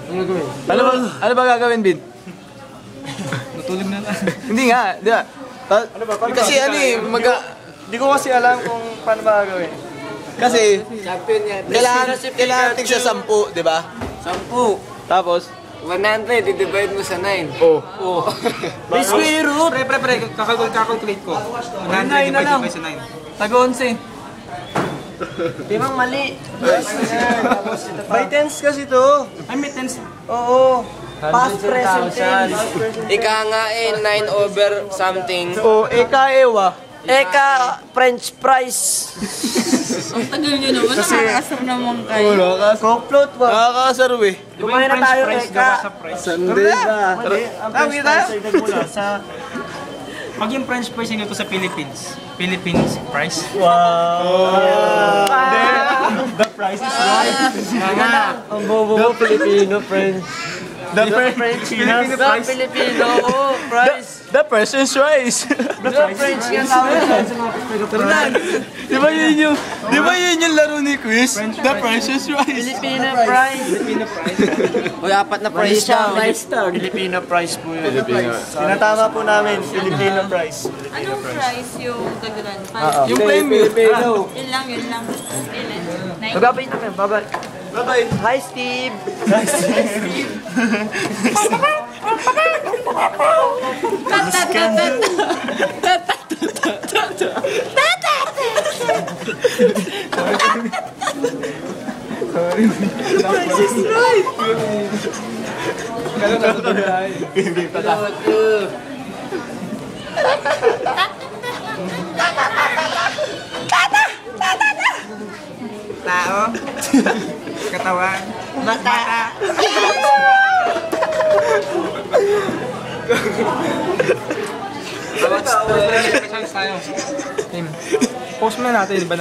Ano ba gagawin, Bin? Natulog na lang. Hindi nga, di ba? Kasi ano eh, di ko kasi alam kung paano ba gagawin. Kasi, kailangan tig sa 10, di ba? 10. Tapos, 100, i-divide mo sa 9. oh. May square root. Pre, kakalculate ko. 100 divide by sa 9. Tag-11. Di bang mali? By tens kasi to. Ay, may 10. Oo. Past present tense. Ika nga eh, 9 over something. Oh, eka ewa. Eka, French fries. Ang tagal nyo naman, nakakasar naman kayo. Coke float ba? Nakakasaro eh. Kumain na tayo, Eka. Sunday na. Mali, ang French fries ay nagmula sa... Pag yung French fries nyo to sa Philippines. Philippines fries. The price is right. Ang bobo Filipino, French. The French Filipino fries. The person's rice. The French nga tawag sa mga Filipino. Di ba yun yung laro ni Chris? The person's rice. Filipino fries. Uy, 4 na price siya. Filipino fries po yun. Tinatama po namin, Filipino fries. Anong price yung dagulan? Yung plain meal. Yun lang. Ilan? Magabay na kayo, bye-bye. Bye-bye. Hi, Steve! Tao. Katawan. Mata! Post mo natin ba